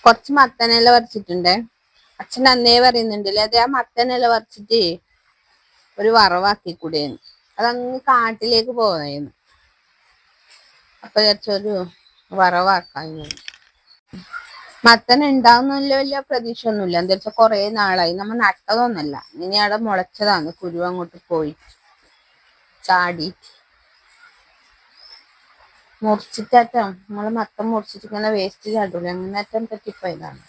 കുറച്ച് മത്തനില പറിച്ചിട്ടുണ്ടേ. അച്ഛൻ അന്നേ പറയുന്നുണ്ടല്ലേ അതെ, ആ മത്തനില പറിച്ചിട്ട് ഒരു വറവാക്കി കൂടെയെന്ന്. അതങ്ങ് കാട്ടിലേക്ക് പോവുന്നു. അപ്പൊ വിചാരിച്ചൊരു വറവാക്കാന്ന്. മത്തൻ ഉണ്ടാവുന്നില്ല, വലിയ പ്രതീക്ഷ ഒന്നുമില്ല. എന്താ വെച്ചാൽ കൊറേ നാളായി നമ്മൾ നട്ടതൊന്നല്ല, ഇനി അവിടെ മുളച്ചതാണ്. കുരു അങ്ങോട്ട് പോയി ചാടി മുറിച്ചിട്ടാറ്റം നമ്മള് മത്തം മുറിച്ചിട്ട് ഇങ്ങനെ വേസ്റ്റ് ചാടൂല, അങ്ങനറ്റം പറ്റിപ്പോയതാണ്.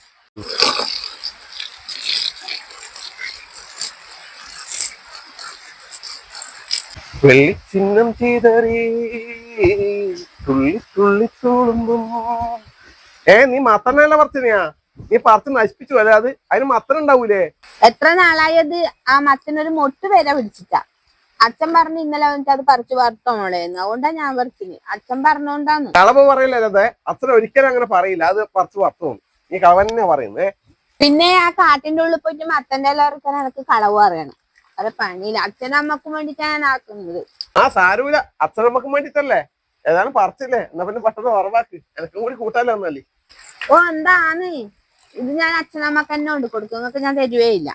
വെള്ളിച്ചിഹ്നം ചെയ്തറി തുള്ളി തുള്ളി തൂളുമ്പും. നീ മത്തനല്ല പറിച്ചിനാ? നീ പറിച്ച് നശിപ്പിച്ചു അല്ലേ? അതിന് മത്തൻ ഉണ്ടാവൂലേ? എത്ര നാളായത് ആ മത്തനൊരു മൊട്ട് വരെ പിടിച്ചിട്ടാ. അച്ഛൻ പറഞ്ഞു ഇന്നലെ വന്നിട്ട് അത് പറിച്ചു വറുത്തോളേന്ന്. അതുകൊണ്ടാ ഞാൻ പറിച്ചിന്. അച്ഛൻ പറഞ്ഞോണ്ടാന്ന്. കളവ് പറയില്ലേ അച്ഛൻ ഒരിക്കലും അങ്ങനെ പറയില്ല. അത് പറിച്ച് വറുത്തോളൂ. നീ കളവന്നെ പറയുന്നേ. പിന്നെ ആ കാട്ടിന്റെ ഉള്ളിൽ പോയിട്ട് മത്തന്റെ ഇല ഇറക്കാൻ എനിക്ക് കളവ് അറിയണം. അത് പണിയില്ല. അച്ഛനമ്മക്കും വേണ്ടിട്ടാണ് ഞാൻ ആക്കുന്നത്. സാരൂല, അച്ഛനമ്മക്കും വേണ്ടിട്ടല്ലേ. ഏതായാലും പറിച്ചില്ലേ, എന്നാ പിന്നെ പെട്ടെന്ന് ഉറവാക്ക്. എനിക്കും കൂടി കൂട്ടാലോ എന്നല്ലേ. ഓ എന്താണ് ഇത്? ഞാൻ അച്ഛനമ്മക്ക് തന്നെ കൊണ്ട് കൊടുക്കും, നിങ്ങൾക്ക് ഞാൻ തരുവേ ഇല്ല.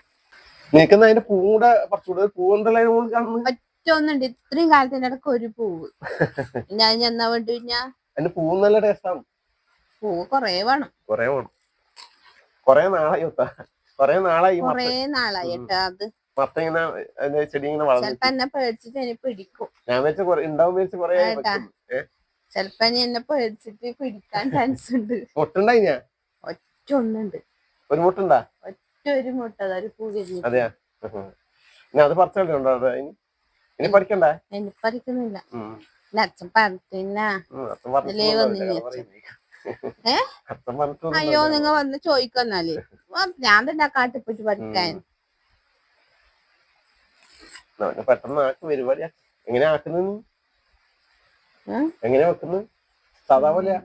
നിനക്കുന്ന അതിന്റെ പൂടെ പറിച്ചൂടെ? പൂവുണ്ടല്ലോ കാണുന്നു. ഒറ്റൊന്നുണ്ട് ഇത്രയും കാലത്തിന്റെ ഇടക്ക് ഒരു പൂവ്. ഞാൻ എന്നാ വേണ്ടു കഴിഞ്ഞാ അതിന്റെ പൂവ് നല്ല ടേസ്റ്റാണ്. പൂവ് കൊറേ വേണം. കൊറേ നാളായി കേട്ടാ. അത് മത്ത ഇങ്ങനെ ചെടി ഇങ്ങനെ ചെലപ്പോ എന്നെ പേടിച്ചിട്ട് എന്നെ പിടിക്കും. ഞാൻ ഉണ്ടാവും കൊറേ. ചെലപ്പോ എന്നെ പേടിച്ചിട്ട് പിടിക്കാൻ ചാൻസ് ഉണ്ട്. മുട്ടുണ്ടായി ഞാൻ ഒറ്റ ഒന്നുണ്ട്. ഒരു മുട്ടുണ്ടാ? ഒറ്റ ഒരു മുട്ട ഒരു പൂ. അതെയാ? അത് പറിച്ചുണ്ടോ? ഇനി പറിക്കണ്ടേ? ഇനി പറിക്കുന്നില്ല. അച്ഛൻ പറഞ്ഞില്ല. അയ്യോ നിങ്ങ വന്ന് ചോദിക്കുന്നാല് ഞാൻ തന്നെ കാട്ടിപ്പോയിട്ട് പറിക്കാൻ. പെട്ടെന്ന് ആക്ക് പരിപാടിയാ. എങ്ങനെയാ ആക്കുന്നത്? എങ്ങനെയാ വെക്കുന്നത്? സാധാ പോലെയാ?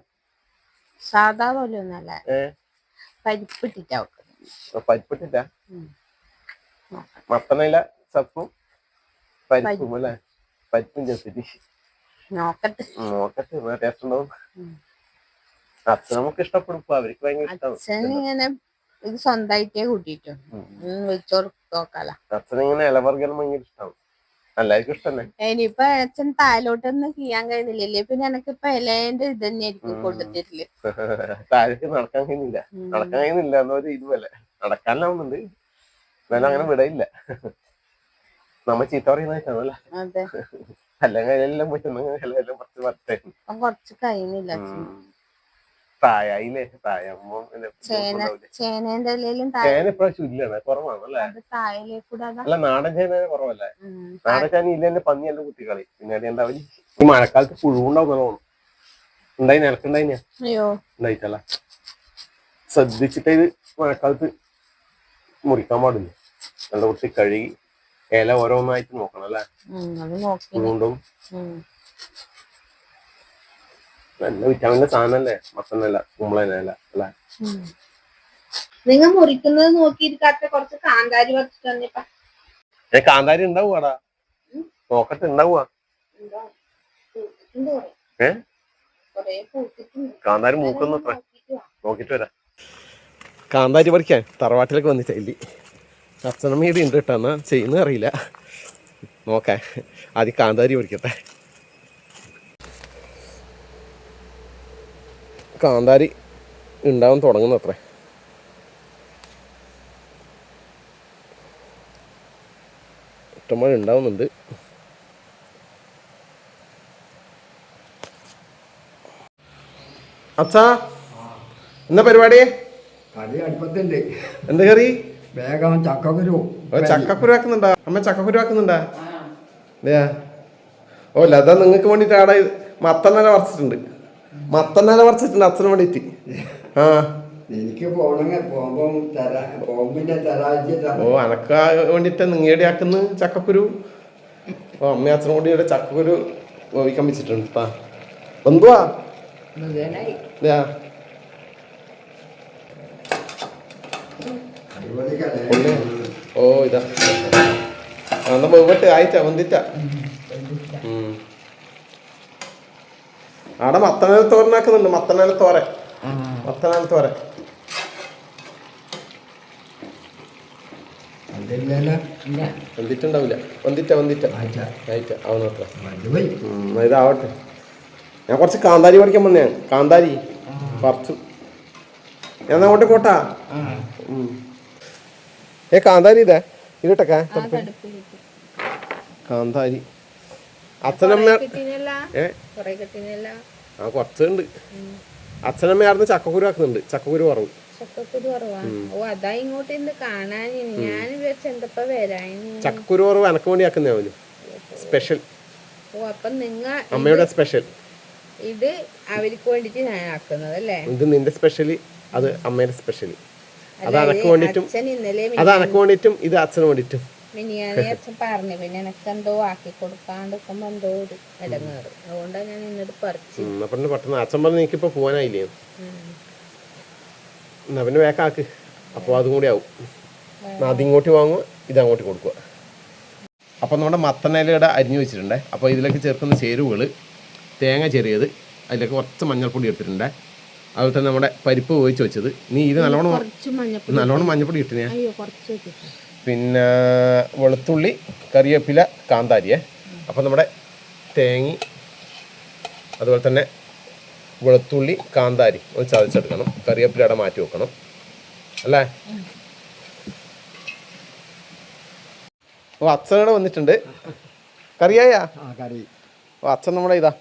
സാധാ പോലെ ഒന്നല്ല, പരിപ്പിട്ടിട്ടാ വെക്കുന്നത്. പരിപ്പിട്ടിട്ടാ? മത്തനില ചപ്പും പരിപ്പും അല്ലേ? പരിപ്പും ചേർത്തിട്ട് നോക്കട്ടെ, ടേസ്റ്റ് ഉണ്ടാവും. അച്ഛൻ നമുക്ക് ഇഷ്ടപ്പെടും, അവർക്ക് ഭയങ്കര ഇഷ്ടമാണ്. ഇങ്ങനെ ഇത് സ്വന്തമായിട്ടേ കൂട്ടിട്ടോ വെച്ചോർക്കാലോ. അച്ഛനിങ്ങനെ ഇലവർഗ്ഗം ഭയങ്കര ഇഷ്ടമാണ്. എല്ലാവർക്കും ഇഷ്ടല്ലേ? ഇനിയിപ്പൊ അച്ഛൻ താഴോട്ടൊന്നും ചെയ്യാൻ കഴിയുന്നില്ലല്ലേ, പിന്നെ എനിക്കിപ്പൊ ഇലേന്റെ ഇത് തന്നെയായിരിക്കും കൊണ്ടുതരില്ലേ. താഴേക്ക് നടക്കാൻ കഴിയുന്നില്ല എന്നൊരു ഇതുമല്ലേ. നടക്കാനാവുന്നുണ്ട്, എന്നാലും അങ്ങനെ വിടയില്ല. നമ്മ ചീത്ത പറയുന്നതാണല്ലേ. അല്ലെങ്കിൽ എല്ലാം പോയിട്ട് കുറച്ച് കഴിയുന്നില്ല. തായായില്ലേ? തായാകുമ്പോ ചേന ഇപ്രാവശ്യം ഇല്ലാണ്, കുറവാണല്ലേ? അല്ല നാടൻ ചേന കുറവല്ലേ? നാടൻ ചേന ഇല്ല, പന്നിയെല്ലാം കുത്തിക്കളി. പിന്നെ എന്താ ഈ മഴക്കാലത്ത് പുഴുണ്ടാവും. ഉണ്ടായി നിലക്കുണ്ടായിനാ? ഉണ്ടായിട്ടല്ല. ശ്രദ്ധിച്ചിട്ട് ഇത് മഴക്കാലത്ത് മുറിക്കാൻ പാടില്ല. നല്ല കുത്തി കഴുകി ഇല ഓരോന്നായിട്ട് നോക്കണം അല്ലേ? ചൂണ്ടും നല്ല വിറ്റാമിന്റെ സാധനല്ലേ മത്തനല്ല, കുമ്പളനല്ല അല്ലേ? നിങ്ങൾ മുറിക്കുന്നത് നോക്കിയിരിക്കാത്ത കുറച്ച് കാന്താരി പറിച്ചിട്ട് കാന്താരി ഉണ്ടാവുവാടാ? നോക്കട്ടെ, ഉണ്ടാവുക. കാന്താരി മൂക്കുന്നത്ര നോക്കിട്ട് വരാം. കാന്താരി പറിക്കാൻ തറവാട്ടിലേക്ക് വന്നിട്ടില്ല. അച്ഛനമ്മയുടെ ഉണ്ട് കേട്ടോ, എന്നാ ചെയ്യുന്ന അറിയില്ല. നോക്കാൻ ആദ്യം കാന്താരി പറിക്കട്ടെ. കാന്താരി ഉണ്ടാവാൻ തുടങ്ങുന്നത്രേ. ഇഷ്ടംപോലെ ഉണ്ടാവുന്നുണ്ട്. അച്ഛാ എന്താ പരിപാടി? കറി അടുപ്പത്തുണ്ട്. എന്ത് കറി? വേഗം ചക്കക്കുരു. ചക്കക്കുരു ആക്കുന്നുണ്ടാ? അമ്മ ചക്കക്കുരു ആക്കുന്നുണ്ടാ? അതെയാ? ഓ ലത നിങ്ങൾക്ക് വേണ്ടിട്ട് അവിടെ മത്തനില പറിച്ചിട്ടുണ്ട്. മത്തനില പറിച്ചിട്ടുണ്ട് അച്ഛന് വേണ്ടിട്ട്. ആ എനിക്ക് പോകുമ്പോ ഓ അനക്ക വേണ്ടിട്ട് നിങ്ങയുടെ ആക്കുന്നു ചക്കക്കുരു. ഓ അമ്മ അച്ഛനും കൂടി ഇവിടെ ചക്കക്കുരു വേവിക്കാൻ വെച്ചിട്ടുണ്ട്. എന്തുവാ? ഓ ഇതാ എന്നാ വേവട്ടെ, ആയിട്ടാ വന്നിട്ടാ. അവിടെ മത്തനില തോരനാക്കുന്നുണ്ട്. മത്തനില തോരൻ. അതില്ലല്ലോ ഇല്ല വന്നിട്ടുണ്ടാവില്ല. വന്നിട്ട ആയിട്ടാ ആയിട്ട് ആവുന്നത്ര. വലുപോയി ഇതാവട്ടെ. ഞാൻ കുറച്ച് കാന്താരി പഠിക്കാൻ വന്നേ. കാന്താരി പറിച്ചു. ഞാൻ അങ്ങോട്ട് പോട്ടാ. കാന്താരി ഇതേ ഇതിട്ടൊക്കെ കാന്താരി അച്ഛനമ്മ കുറച്ചുണ്ട്. അച്ഛനമ്മയായിരുന്നു ചക്കക്കുരു ആക്കുന്നുണ്ട്. ചക്കക്കുരു കുറവ്. ചക്കക്കുരു കുറവ് എനക്ക് വേണ്ടി ആക്കുന്നേ അവന് സ്പെഷ്യൽ. അമ്മയുടെ സ്പെഷ്യൽ ഇത് അവർക്ക് വേണ്ടിട്ട് ഞാൻ ആക്കുന്നത് അല്ലേ. ഇത് നിന്റെ സ്പെഷ്യലി, അത് അമ്മയുടെ സ്പെഷ്യലി. അത് എനക്ക് വേണ്ടിട്ടും അത് എനക്ക് വേണ്ടിട്ടും ഇത് അച്ഛന് വേണ്ടിട്ടും. മിനിയാനെ അച്ഛൻ പറഞ്ഞു. പിന്നെ എനക്ക് എന്തോ ആക്കി കൊടുക്കാണ്ടിരിക്കുമ്പോ എന്തോ ഒരു ഇടങ്ങേറ്. അതുകൊണ്ടാണ് ഞാൻ ഇന്നോട് പറിച്ചു. പിന്നെ പെട്ടെന്ന് അച്ഛൻ പറഞ്ഞു എനിക്കിപ്പോ പോവാനായില്ലേ, എന്നാ പിന്നെ വേക്കാക്ക്. അപ്പോൾ അതും കൂടി ആവും. അതിങ്ങോട്ട് വാങ്ങുക, ഇതങ്ങോട്ട് കൊടുക്കുക. അപ്പോൾ നമ്മുടെ മത്തനയിലയുടെ അരിഞ്ഞു വെച്ചിട്ടുണ്ടേ. അപ്പോൾ ഇതിലേക്ക് ചേർക്കുന്ന ചേരുവകൾ തേങ്ങ ചെറിയത്, അതിലേക്ക് കുറച്ച് മഞ്ഞൾപ്പൊടി എടുത്തിട്ടുണ്ട്. അതുപോലെ തന്നെ നമ്മുടെ പരിപ്പ് വേവിച്ച് വെച്ചത്. നീ ഇത് നല്ലോണം മഞ്ഞൾപ്പൊടി ഇട്ടിനെ. പിന്നെ വെളുത്തുള്ളി, കറിവേപ്പില, കാന്താരിയെ. അപ്പോൾ നമ്മുടെ തേങ്ങ, അതുപോലെ തന്നെ വെളുത്തുള്ളി, കാന്താരി ഒന്ന് ചതച്ചെടുക്കണം. കറിവേപ്പില അവിടെ മാറ്റി വെക്കണം അല്ലേ. ഓ അച്ഛനോടെ വന്നിട്ടുണ്ട്. കറിയായ കറി. ഓ അച്ഛൻ നമ്മുടെ ഇതാ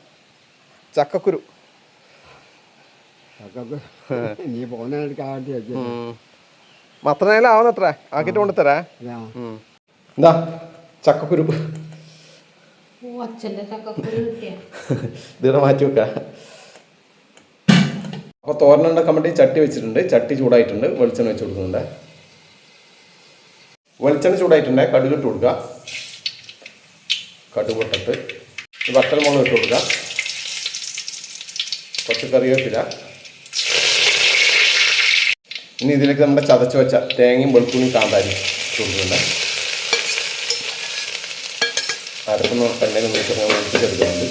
ചക്കക്കുരു. നീ പോകുന്ന മത്തനയില ആവുന്നത്ര ആക്കിട്ട് കൊണ്ടുതരാ. എന്താ ചക്കക്കുരു ഇതിടെ മാറ്റി വെക്ക. അപ്പോൾ തോരനുണ്ടാക്കാൻ വേണ്ടി ചട്ടി വെച്ചിട്ടുണ്ട്. ചട്ടി ചൂടായിട്ടുണ്ട്. വെളിച്ചെണ്ണ വെച്ച് കൊടുക്കുന്നുണ്ട്. വെളിച്ചെണ്ണ ചൂടായിട്ടുണ്ട്. കടുക് ഇട്ട് കൊടുക്കുക. കടുക് പൊട്ടിട്ട് വറ്റൽമുളക് ഇട്ട് കൊടുക്കുക. കുറച്ച് കറിവേപ്പില. ഇനി ഇതിലേക്ക് നമ്മുടെ ചതച്ച് വെച്ച തേങ്ങയും വെളുത്തുള്ളിയും കാന്താരി ഇട്ട് കൊടുക്കുന്നുണ്ട്. അരക്കുന്ന എണ്ണയിൽ ഒഴിച്ചെടുക്കുന്നുണ്ട്.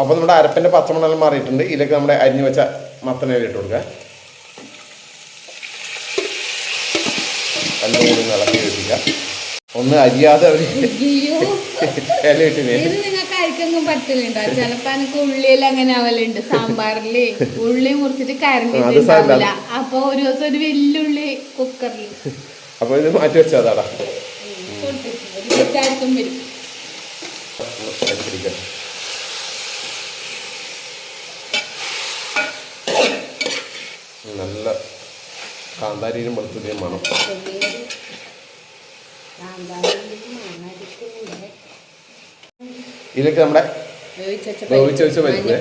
അപ്പോൾ നമ്മുടെ അരപ്പിൻ്റെ പച്ചമണെല്ലാം മാറിയിട്ടുണ്ട്. ഇതിലേക്ക് നമ്മുടെ അരിഞ്ഞു വെച്ച മത്തനയില ഇട്ട് കൊടുക്കുക. എല്ലാം കൂടി ഇളക്കി വെപ്പിക്കുക. ഒന്ന് അരിയാതെ അവർ ഇല ഇട്ടിനെ. കഴിക്കൊന്നും പറ്റലുണ്ടോ? ചിലപ്പോ എനിക്ക് ഉള്ളിയിൽ അങ്ങനെ ആവലുണ്ട്. സാമ്പാറില് ഉള്ളി മുറിച്ചിട്ട് കരണ്ടില്ല. അപ്പൊ ഒരു ദിവസം ഒരു വെല്ലുള്ളി കുക്കറിൽ. അപ്പൊ ഇത് മാറ്റി വെച്ചതാടാ. നല്ല കാന്താരിയും വെളുത്തുള്ളിയും മണം. ഇതിലേക്ക് നമ്മുടെ വേവിച്ച് വെച്ച പരിപ്പ്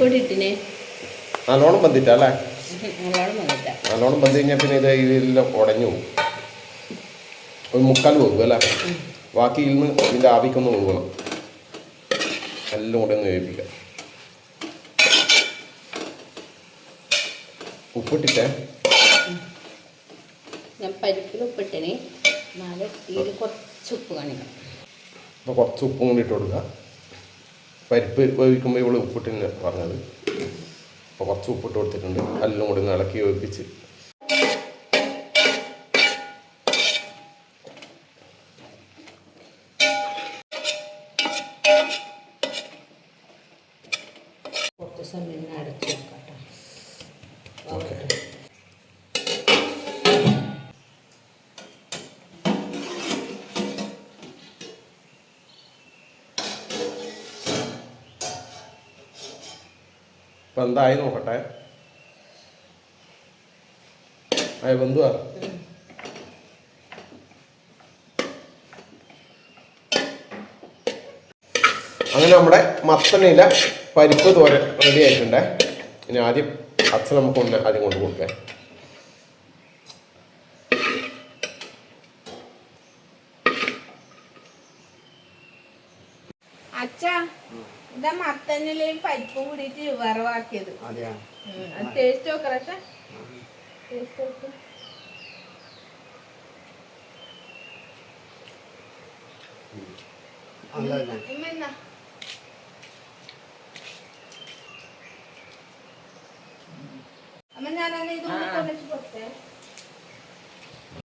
നല്ലോണം ബന്ധിട്ടല്ലേ. നല്ലോണം ബന്ധി കഴിഞ്ഞാൽ പിന്നെ ഇത് ഇതിലെല്ലാം ഉടഞ്ഞു പോകും. ഒരു മുക്കാൽ പോകും അല്ലേ. ബാക്കി ഇതിൽ നിന്ന് ഇതിൻ്റെ ആവിക്കൊന്ന് പോകണം. എല്ലാം കൂടെ ഒന്ന് വേവിപ്പിക്കാം. ഉപ്പിട്ടിട്ടേ ഞാൻ പരിപ്പിൽ ഉപ്പിട്ടിന്. കുറച്ച് ഉപ്പ് കാണിക്കണം. അപ്പോൾ കുറച്ച് ഉപ്പും കൂടി ഇട്ട് കൊടുക്കുക. പരിപ്പ് വേവിക്കുമ്പോൾ ഇവിടെ ഉപ്പിട്ടിന് പറഞ്ഞത്. അപ്പോൾ കുറച്ച് ഉപ്പിട്ട് കൊടുത്തിട്ടുണ്ട്. എല്ലാം കൂടി ഒന്ന് ഇളക്കി വേവിപ്പിച്ച് കുറച്ച് സമയം അടച്ചു വെക്കാം. ഓക്കെ. ഇപ്പം എന്തായി നോക്കട്ടെ. ആയ ബന്ധുവാ. അങ്ങനെ നമ്മുടെ മത്തനയില പരിപ്പ് തോരൻ റെഡി ആയിട്ടുണ്ട്. ഇനി ആദ്യം അച്ഛൻ നമുക്കൊന്ന് ആദ്യം കൊണ്ട് കൊടുക്കാം. അച്ഛാ ഇതാ മത്തനിലയും പരിപ്പും കൂടിയിട്ട് വറവാക്കിയത്. ടേസ്റ്റ് നോക്കറ. അമ്മ ഞാനത് ഇത്